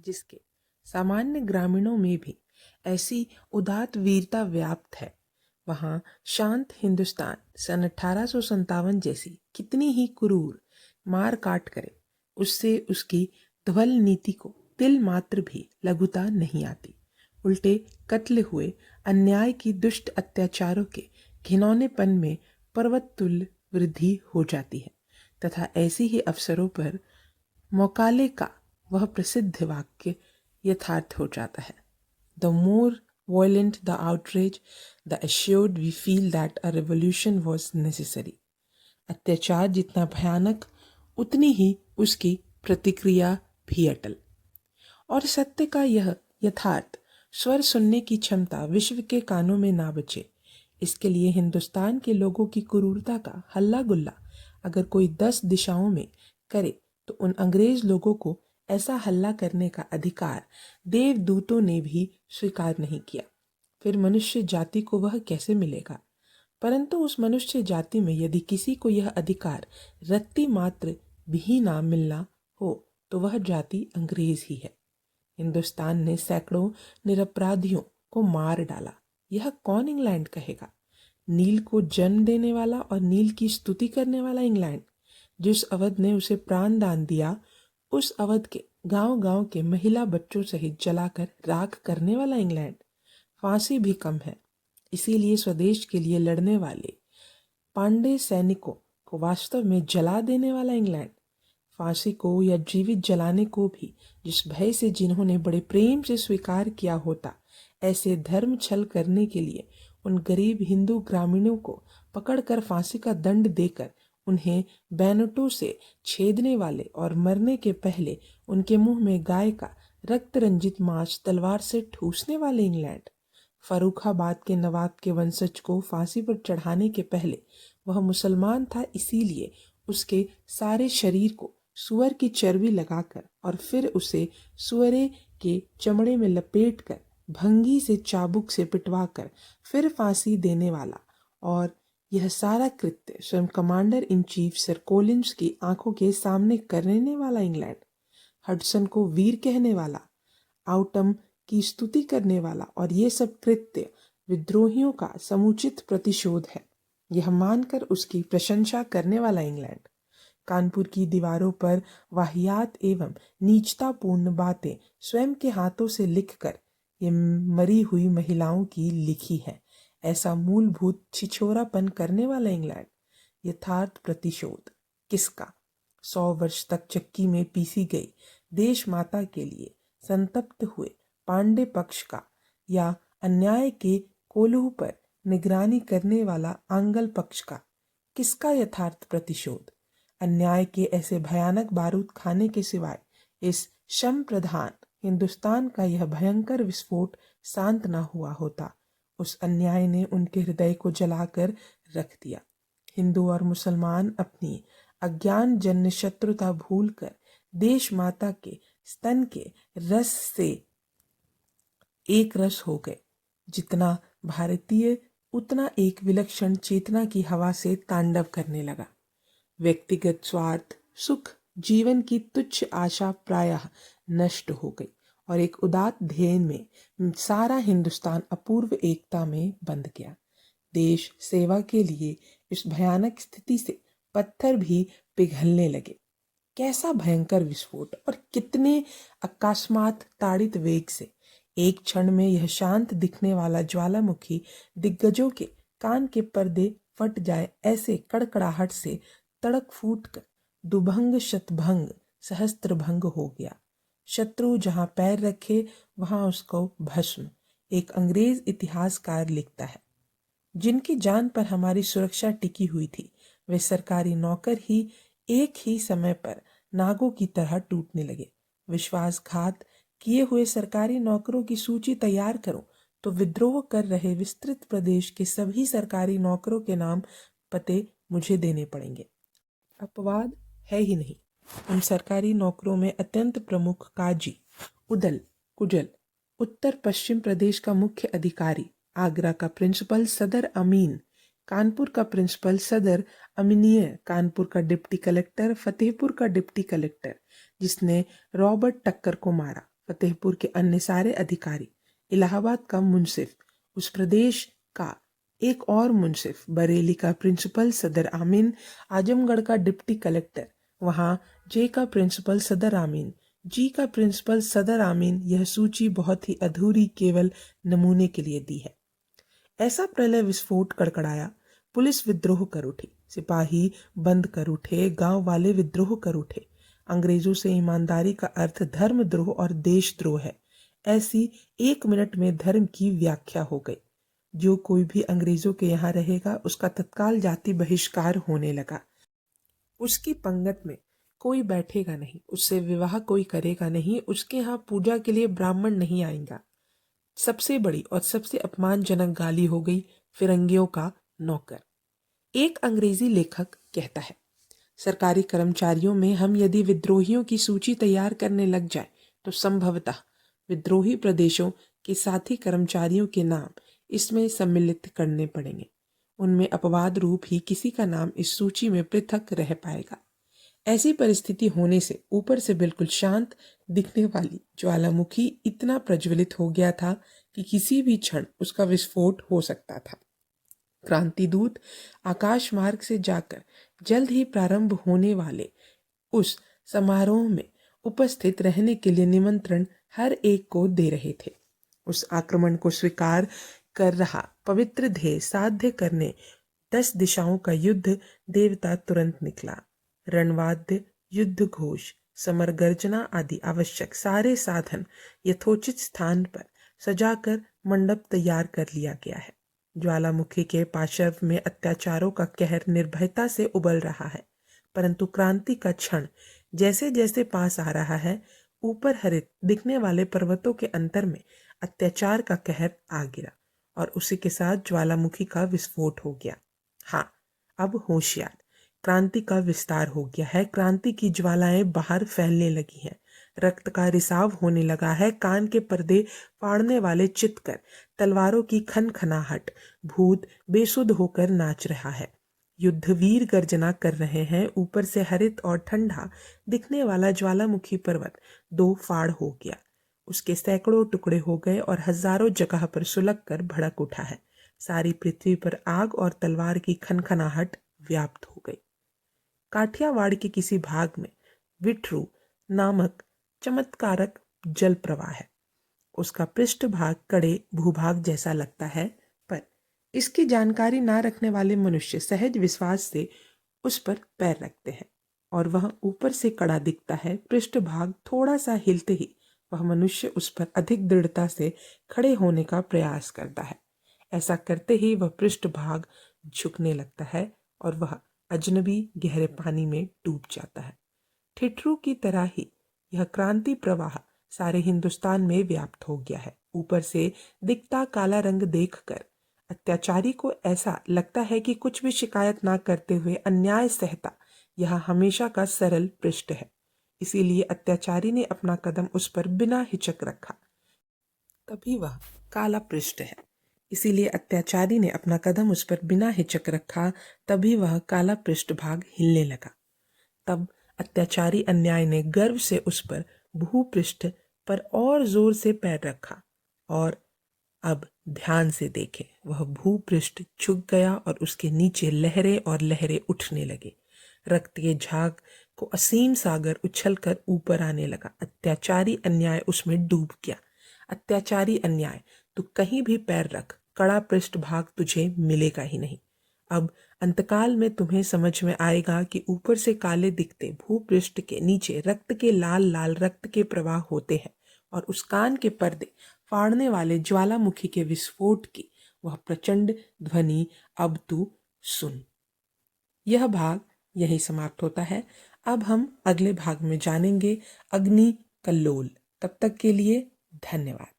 जिसके सामान्य ग्रामीणों में भी ऐसी उदात्त वीरता व्याप्त है, वहाँ शांत हिंदुस्तान सन 1857 जैसी कितनी ही क्रूर मार काट करे, उससे उसकी ध्वल नीति को तिल मात्र भी लघुता नहीं आती। उल्टे कत्ल हुए अन्याय की दुष्ट अत्याचारों के घिनौनेपन में पर्वत तुल्य वृद्धि हो जाती है तथा ऐसे ही अवसरों पर मौकाले का वह प्रसिद्ध वाक्य यथार्थ हो जाता है। The more violent the outrage, the assured we feel that a revolution was necessary. अत्याचार जितना भयानक उतनी ही उसकी प्रतिक्रिया भी अटल। और सत्य का यह यथार्थ स्वर सुनने की क्षमता विश्व के कानों में ना बचे, इसके लिए हिंदुस्तान के लोगों की क्रूरता का हल्ला गुल्ला अगर कोई 10 दिशाओं में करे तो उन अंग्रेज लोगों को ऐसा हल्ला करने का अधिकार देवदूतों ने भी स्वीकार नहीं किया। फिर मनुष्य जाति को वह कैसे मिलेगा? परंतु उस मनुष्य जाति में यदि किसी को यह अधिकार रत्ती मात्र भी ना मिलना हो तो वह जाति अंग्रेज ही है। हिंदुस्तान ने सैकड़ों निरपराधियों को मार डाला, यह कौन इंग्लैंड कहेगा? नील को जन्म देने वाला और नील की स्तुति करने वाला इंग्लैंड, जिस अवध ने उसे प्राण दान दिया, उस अवध के गांव-गांव के महिला बच्चों सहित जलाकर राख करने वाला इंग्लैंड, फांसी भी कम है। इसीलिए स्वदेश के लिए लड़ने वाले पांडे सैनिकों को वास्तव में जला देने वाला इंग्लैंड, फांसी को या जीवित जलाने को भी जिस भय से जिन्होंने बड़े प्रेम से स्वीकार किया होता, ऐसे धर्म छल करने के लिए उन गरीब हिंदू ग्रामीणों को पकड़कर फांसी का दंड देकर उन्हें बैनटों से छेदने वाले और मरने के पहले उनके मुंह में गाय का रक्त रंजित मांस तलवार से ठूसने वाले इंग्लैंड, फर्रुखाबाद के नवाब के वंशज को फांसी पर चढ़ाने के पहले वह मुसलमान था, इसीलिए उसके सारे शरीर को सुअर की चर्बी लगाकर और फिर उसे सुअरे के चमड़े में लपेटकर भंगी से चाबुक से पिटवाकर फिर फांसी देने वाला, और यह सारा कृत्य स्वयं commander in chief sir Collins की आंखों के सामने करने वाला इंग्लैंड, हडसन को वीर कहने वाला, आउटम की स्तुति करने वाला, और ये सब कृत्य विद्रोहियों का समुचित प्रतिशोध है, यह मानकर उसकी प्रशंसा करने वाला इंग्लैंड, कानपुर की दीवारों पर वाहियात एवं नीचतापूर्ण बातें स्वयं के हाथों से लिखकर ये मरी हुई महिलाओं की लिखी है, ऐसा मूलभूत छिछोरापन करने वाला इंग्लैंड, यथार्थ प्रतिशोध किसका? 100 वर्ष तक चक्की में पीसी गई देश माता के लिए संतप्त हुए पांडे पक्ष का, या अन्याय के कोलूह पर निगरानी करने वाला आंगल पक्ष का? किसका यथार्थ प्रतिशोध? अन्याय के ऐसे भयानक बारूद खाने के सिवाय इस श्रम प्रधान हिंदुस्तान का यह भयंकर विस्फोट शांत न हुआ होता। उस अन्याय ने उनके हृदय को जलाकर रख दिया। हिंदू और मुसलमान अपनी अज्ञान जन्य शत्रुता भूलकर देश माता के स्तन के रस से एक रस हो गए। जितना भारतीय उतना एक विलक्षण चेतना की हवा से तांडव करने लगा। व्यक्तिगत स्वार्थ, सुख, जीवन की तुच्छ आशा प्रायः नष्ट हो गई और एक उदात्त ध्येय में सारा हिंदुस्तान अपूर्व एकता में बंध गया। देश सेवा के लिए इस भयानक स्थिति से पत्थर भी पिघलने लगे। कैसा भयंकर विस्फोट और कितने अकस्मात ताड़ित वेग से! एक क्षण में यह शांत दिखने वाला ज्वालामुखी दिग्गजों के कान के पर्दे फट जाए ऐसे कड़कड़ाहट से तड़क फूट कर दुभंग शतभंग सहस्त्रभंग हो गया। शत्रु जहां पैर रखे वहां उसको भस्म। एक अंग्रेज इतिहासकार लिखता है, जिनकी जान पर हमारी सुरक्षा टिकी हुई थी वे सरकारी नौकर ही एक ही समय पर नागों की तरह टूटने लगे। विश्वासघात किए हुए सरकारी नौकरों की सूची तैयार करो तो विद्रोह कर रहे विस्तृत प्रदेश के सभी सरकारी नौकरों के नाम पते मुझे देने पड़ेंगे। अपवाद है ही नहीं। उन सरकारी नौकरों में अत्यंत प्रमुख काजी, उदल, कुजल, उत्तर पश्चिम प्रदेश का मुख्य अधिकारी, आगरा का प्रिंसिपल सदर अमीन, कानपुर का प्रिंसिपल सदर अमीनिय, कानपुर का डिप्टी कलेक्टर, फतेहपुर का डिप्टी कलेक्टर जिसने रॉबर्ट टक्कर को मारा, फतेहपुर के अन्य सारे अधिकारी, इलाहाबाद का मुंसिफ, उस प्रदेश का एक और मुंसिफ, बरेली का प्रिंसिपल सदर आमीन, आजमगढ़ का डिप्टी कलेक्टर, वहाँ जे का प्रिंसिपल सदर आमीन, जी का प्रिंसिपल सदर आमीन। यह सूची बहुत ही अधूरी केवल नमूने के लिए दी है। ऐसा प्रलय विस्फोट कड़कड़ाया, पुलिस विद्रोह कर उठी, सिपाही बंद कर उठे, गांव वाले विद्रोह कर उठे। अंग्रेजों से ईमानदारी का अर्थ धर्मद्रोह और देशद्रोह है, ऐसी 1 मिनट में धर्म की व्याख्या हो गई। जो कोई भी अंग्रेजों के यहाँ रहेगा उसका तत्काल जाति बहिष्कार होने लगा। उसकी पंगत में कोई बैठेगा नहीं, उससे विवाह कोई करेगा नहीं, उसके यहाँ पूजा के लिए ब्राह्मण नहीं आएगा। सबसे बड़ी और सबसे अपमानजनक गाली हो गई फिरंगियों का नौकर। एक अंग्रेजी लेखक कहता है, सरकारी कर्मचारियों में हम यदि विद्रोहियों की सूची तैयार करने लग जाए तो संभवतः विद्रोही प्रदेशों के साथी कर्मचारियों के नाम इसमें सम्मिलित करने पड़ेंगे। उनमें अपवाद रूप ही किसी का नाम इस सूची में पृथक रह पाएगा। ऐसी परिस्थिति होने से ऊपर से बिल्कुल शांत दिखने वाली ज्वालामुखी इतना प्रज्वलित हो गया था कि किसी भी क्षण उसका विस्फोट हो सकता था। क्रांति दूत आकाश मार्ग से जाकर जल्द ही प्रारंभ होने वाले उस समारोह में उपस्थित रहने के लिए निमंत्रण हर एक को दे रहे थे। उस आक्रमण को स्वीकार कर रहा पवित्र ध्येय साध्य करने 10 दिशाओं का युद्ध देवता तुरंत निकला। रणवाद्य, युद्ध घोष, समर गर्जना आदि आवश्यक सारे साधन यथोचित स्थान पर सजाकर मंडप तैयार कर लिया गया है। ज्वालामुखी के पार्श्व में अत्याचारों का कहर निर्भयता से उबल रहा है, परंतु क्रांति का क्षण जैसे जैसे पास आ रहा है, ऊपर हरित दिखने वाले पर्वतों के अंतर में अत्याचार का कहर आ गिरा और उसी के साथ ज्वालामुखी का विस्फोट हो गया। हाँ, अब होशियार, क्रांति का विस्तार हो गया है। क्रांति की ज्वालाएं बाहर फैलने लगी हैं, रक्त का रिसाव होने लगा है। कान के पर्दे फाड़ने वाले चित्कर, तलवारों की खनखनाहट, भूत बेसुध होकर नाच रहा है। युद्धवीर गर्जना कर रहे हैं। ऊपर से हरित और ठंडा दिखने वाला ज्वालामुखी पर्वत 2 फाड़ हो गया, उसके सैकड़ों टुकड़े हो गए और हजारों जगह पर सुलग कर भड़क उठा है। सारी पृथ्वी पर आग और तलवार की खनखनाहट व्याप्त हो गई। काठियावाड़ के किसी भाग में विट्रू नामक चमत्कारक जल प्रवाह है। उसका पृष्ठभाग कड़े भूभाग जैसा लगता है, पर इसकी जानकारी ना रखने वाले मनुष्य सहज विश्वास से उस पर पैर रखते हैं और वह ऊपर से कड़ा दिखता है। पृष्ठभाग थोड़ा सा हिलते ही वह मनुष्य उस पर अधिक दृढ़ता से खड़े होने का प्रयास करता है। ऐसा करते ही वह पृष्ठभाग झुकने लगता है और वह अजनबी गहरे पानी में डूब जाता है। ठिठरू की तरह ही यह क्रांति प्रवाह सारे हिंदुस्तान में व्याप्त हो गया है। ऊपर से दिखता काला रंग देखकर अत्याचारी को ऐसा लगता है कि कुछ भी शिकायत ना करते हुए अन्याय सहता यह हमेशा का सरल पृष्ठ है। इसीलिए अत्याचारी ने अपना कदम उस पर बिना हिचक रखा, तभी वह काला पृष्ठ है। इसीलिए अत्याचारी ने अपना कदम उस पर बिना हिचक रखा, तभी वह काला पृष्ठभाग हिलने लगा। तब अत्याचारी अन्याय ने गर्व से उस पर भूपृष्ठ पर और जोर से पैर रखा और अब ध्यान से देखें, वह भूपृष्ठ झुक गया और उसके नीचे लहरें और लहरें उठने लगे। रक्त के झाग को असीम सागर उछलकर ऊपर आने लगा। अत्याचारी अन्याय उसमें डूब गया। अत्याचारी अन्याय, तू कहीं भी पैर रख, कड़ा पृष्ठभाग तुझे मिलेगा ही नहीं। अब अंतकाल में तुम्हें समझ में आएगा कि ऊपर से काले दिखते भूपृष्ठ के नीचे रक्त के लाल लाल रक्त के प्रवाह होते हैं और उस कान के पर्दे फाड़ने वाले ज्वालामुखी के विस्फोट की वह प्रचंड ध्वनि अब तू सुन। यह भाग यही समाप्त होता है। अब हम अगले भाग में जानेंगे अग्नि कल्लोल। तब तक के लिए धन्यवाद।